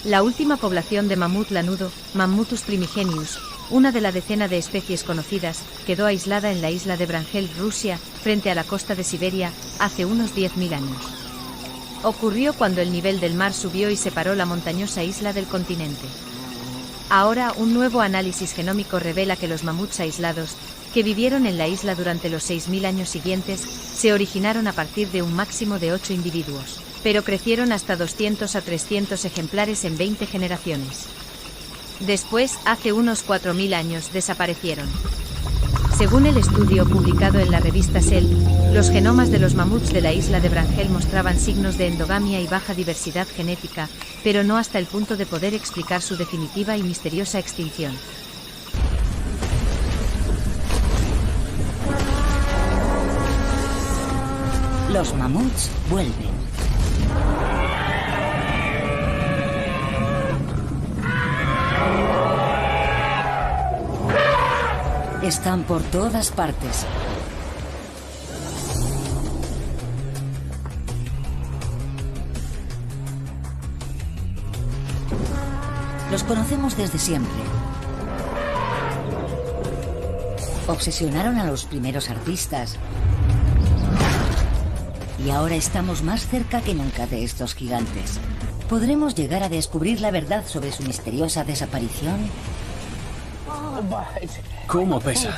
La última población de mamut lanudo, Mammutus primigenius, una de la decena de especies conocidas, quedó aislada en la isla de Vrangel, Rusia, frente a la costa de Siberia, hace unos 10.000 años. Ocurrió cuando el nivel del mar subió y separó la montañosa isla del continente. Ahora, un nuevo análisis genómico revela que los mamuts aislados, que vivieron en la isla durante los 6.000 años siguientes, se originaron a partir de un máximo de 8 individuos, pero crecieron hasta 200 a 300 ejemplares en 20 generaciones. Después, hace unos 4.000 años, desaparecieron. Según el estudio publicado en la revista Cell, los genomas de los mamuts de la isla de Vrangel mostraban signos de endogamia y baja diversidad genética, pero no hasta el punto de poder explicar su definitiva y misteriosa extinción. Los mamuts vuelven. Están por todas partes. Los conocemos desde siempre. Obsesionaron a los primeros artistas. Y ahora estamos más cerca que nunca de estos gigantes. ¿Podremos llegar a descubrir la verdad sobre su misteriosa desaparición? ¿Cómo pesa?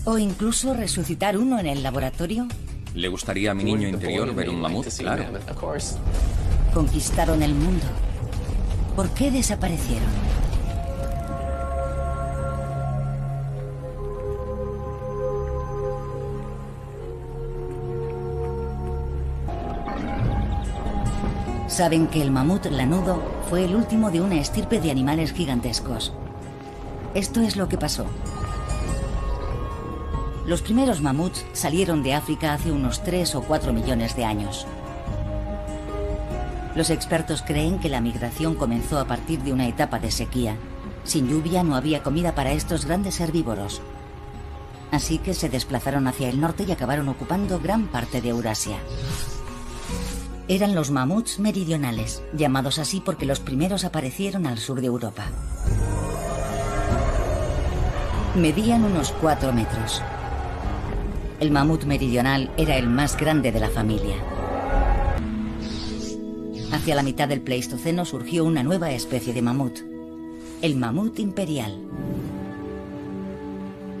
¿O incluso resucitar uno en el laboratorio? ¿Le gustaría a mi niño interior ver un mamut? Claro. Conquistaron el mundo. ¿Por qué desaparecieron? Saben que el mamut lanudo fue el último de una estirpe de animales gigantescos. Esto es lo que pasó. Los primeros mamuts salieron de África hace unos 3 o 4 millones de años. Los expertos creen que la migración comenzó a partir de una etapa de sequía. Sin lluvia no había comida para estos grandes herbívoros. Así que se desplazaron hacia el norte y acabaron ocupando gran parte de Eurasia. Eran los mamuts meridionales, llamados así porque los primeros aparecieron al sur de Europa. Medían unos 4 metros. El mamut meridional era el más grande de la familia. Hacia la mitad del Pleistoceno surgió una nueva especie de mamut, el mamut imperial.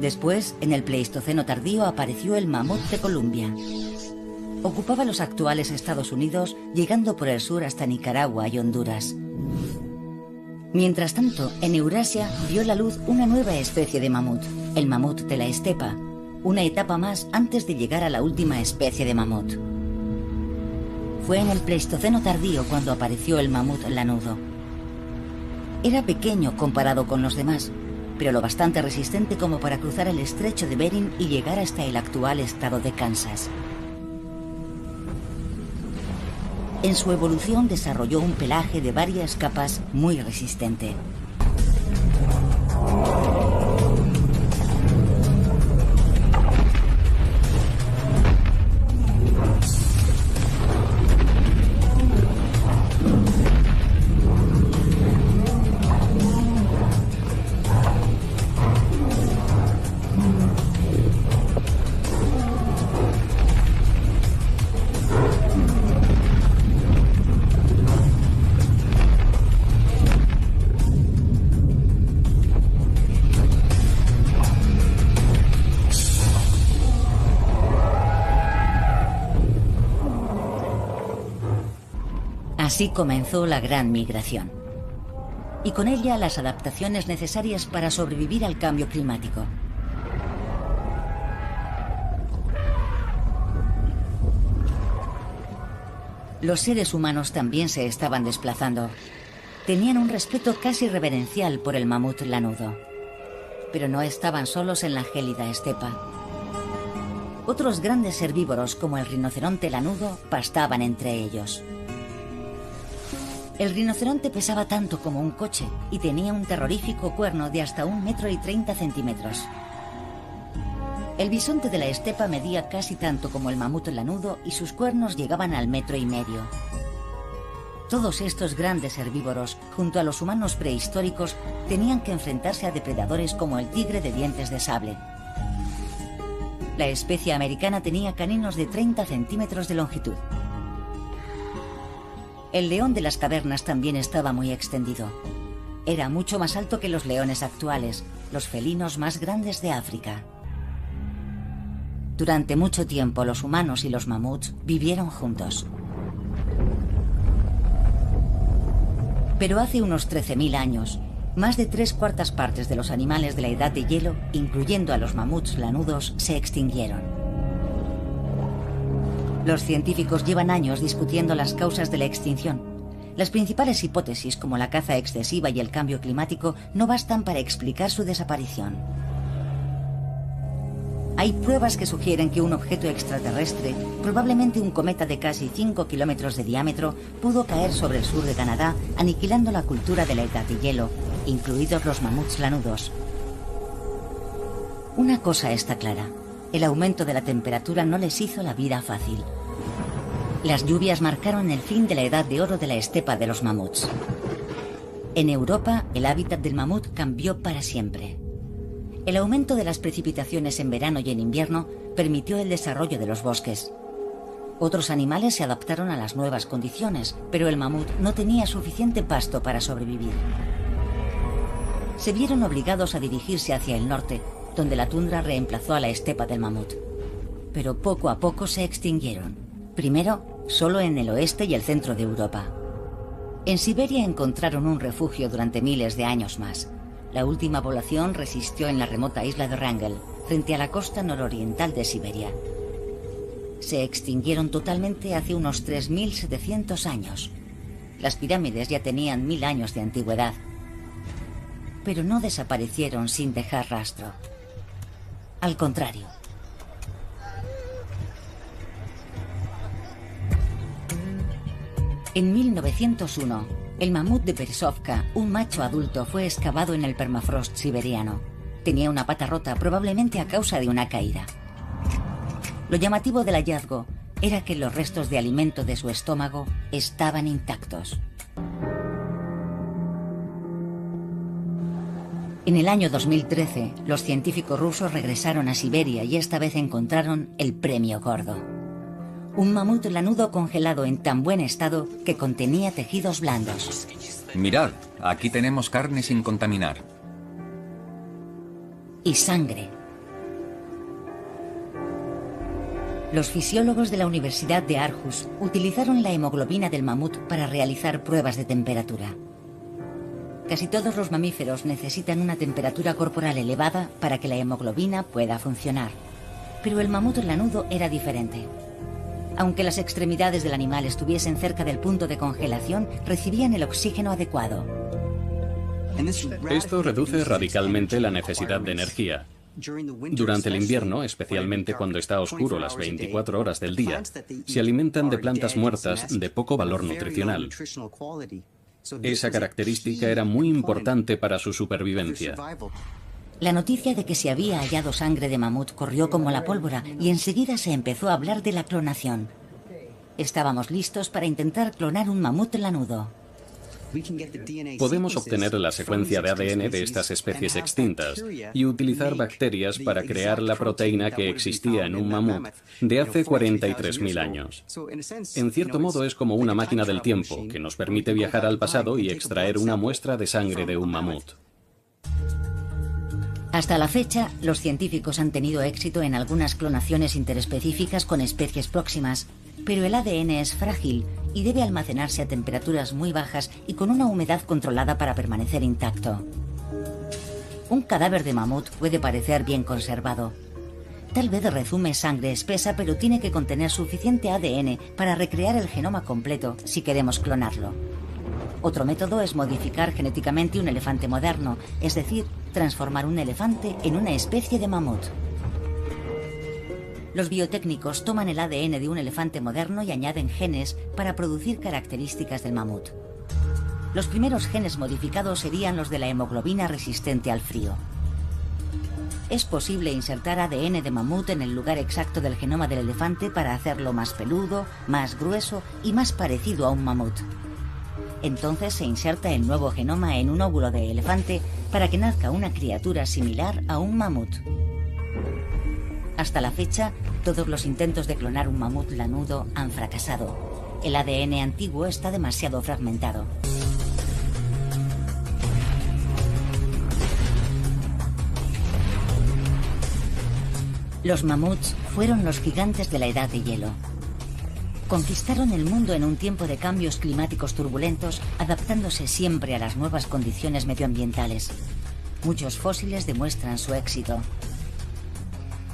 Después, en el Pleistoceno tardío, apareció el mamut de Columbia. Ocupaba los actuales Estados Unidos, llegando por el sur hasta Nicaragua y Honduras. Mientras tanto, en Eurasia vio la luz una nueva especie de mamut, el mamut de la estepa, una etapa más antes de llegar a la última especie de mamut. Fue en el Pleistoceno tardío cuando apareció el mamut lanudo. Era pequeño comparado con los demás, pero lo bastante resistente como para cruzar el estrecho de Bering y llegar hasta el actual estado de Kansas. En su evolución desarrolló un pelaje de varias capas muy resistente. Así comenzó la gran migración. Y con ella las adaptaciones necesarias para sobrevivir al cambio climático. Los seres humanos también se estaban desplazando. Tenían un respeto casi reverencial por el mamut lanudo. Pero no estaban solos en la gélida estepa. Otros grandes herbívoros como el rinoceronte lanudo pastaban entre ellos. El rinoceronte pesaba tanto como un coche y tenía un terrorífico cuerno de hasta 1,30 m. El bisonte de la estepa medía casi tanto como el mamut lanudo y sus cuernos llegaban al 1,5 m. Todos estos grandes herbívoros, junto a los humanos prehistóricos, tenían que enfrentarse a depredadores como el tigre de dientes de sable. La especie americana tenía caninos de 30 centímetros de longitud. El león de las cavernas también estaba muy extendido. Era mucho más alto que los leones actuales, los felinos más grandes de África. Durante mucho tiempo los humanos y los mamuts vivieron juntos. Pero hace unos 13.000 años, más de 3/4 partes de los animales de la edad de hielo, incluyendo a los mamuts lanudos, se extinguieron. Los científicos llevan años discutiendo las causas de la extinción. Las principales hipótesis, como la caza excesiva y el cambio climático, no bastan para explicar su desaparición. Hay pruebas que sugieren que un objeto extraterrestre, probablemente un cometa de casi 5 kilómetros de diámetro, pudo caer sobre el sur de Canadá, aniquilando la cultura de la edad de hielo, incluidos los mamuts lanudos. Una cosa está clara: el aumento de la temperatura no les hizo la vida fácil. Las lluvias marcaron el fin de la edad de oro de la estepa de los mamuts. En Europa, el hábitat del mamut cambió para siempre. El aumento de las precipitaciones en verano y en invierno permitió el desarrollo de los bosques. Otros animales se adaptaron a las nuevas condiciones, pero el mamut no tenía suficiente pasto para sobrevivir. Se vieron obligados a dirigirse hacia el norte, donde la tundra reemplazó a la estepa del mamut. Pero poco a poco se extinguieron. Primero, solo en el oeste y el centro de Europa. En Siberia encontraron un refugio durante miles de años más. La última población resistió en la remota isla de Wrangel, frente a la costa nororiental de Siberia. Se extinguieron totalmente hace unos 3.700 años. Las pirámides ya tenían 1000 años de antigüedad. Pero no desaparecieron sin dejar rastro. Al contrario. En 1901, el mamut de Bersovka, un macho adulto, fue excavado en el permafrost siberiano. Tenía una pata rota, probablemente a causa de una caída. Lo llamativo del hallazgo era que los restos de alimento de su estómago estaban intactos. En el año 2013, los científicos rusos regresaron a Siberia y esta vez encontraron el premio gordo. Un mamut lanudo congelado en tan buen estado que contenía tejidos blandos. Mirad, aquí tenemos carne sin contaminar. Y sangre. Los fisiólogos de la Universidad de Aarhus utilizaron la hemoglobina del mamut para realizar pruebas de temperatura. Casi todos los mamíferos necesitan una temperatura corporal elevada para que la hemoglobina pueda funcionar. Pero el mamut lanudo era diferente. Aunque las extremidades del animal estuviesen cerca del punto de congelación, recibían el oxígeno adecuado. Esto reduce radicalmente la necesidad de energía. Durante el invierno, especialmente cuando está oscuro las 24 horas del día, se alimentan de plantas muertas de poco valor nutricional. Esa característica era muy importante para su supervivencia. La noticia de que se había hallado sangre de mamut corrió como la pólvora y enseguida se empezó a hablar de la clonación. Estábamos listos para intentar clonar un mamut lanudo. Podemos obtener la secuencia de ADN de estas especies extintas y utilizar bacterias para crear la proteína que existía en un mamut de hace 43.000 años. En cierto modo es como una máquina del tiempo que nos permite viajar al pasado y extraer una muestra de sangre de un mamut. Hasta la fecha, los científicos han tenido éxito en algunas clonaciones interespecíficas con especies próximas, pero el ADN es frágil y debe almacenarse a temperaturas muy bajas y con una humedad controlada para permanecer intacto. Un cadáver de mamut puede parecer bien conservado. Tal vez rezume sangre espesa, pero tiene que contener suficiente ADN para recrear el genoma completo si queremos clonarlo. Otro método es modificar genéticamente un elefante moderno, es decir, transformar un elefante en una especie de mamut. Los biotécnicos toman el ADN de un elefante moderno y añaden genes para producir características del mamut. Los primeros genes modificados serían los de la hemoglobina resistente al frío. Es posible insertar ADN de mamut en el lugar exacto del genoma del elefante para hacerlo más peludo, más grueso y más parecido a un mamut. Entonces se inserta el nuevo genoma en un óvulo de elefante para que nazca una criatura similar a un mamut. Hasta la fecha, todos los intentos de clonar un mamut lanudo han fracasado. El ADN antiguo está demasiado fragmentado. Los mamuts fueron los gigantes de la edad de hielo. Conquistaron el mundo en un tiempo de cambios climáticos turbulentos, adaptándose siempre a las nuevas condiciones medioambientales. Muchos fósiles demuestran su éxito.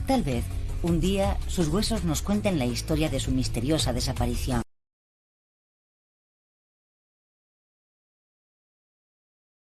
Tal vez, un día, sus huesos nos cuenten la historia de su misteriosa desaparición.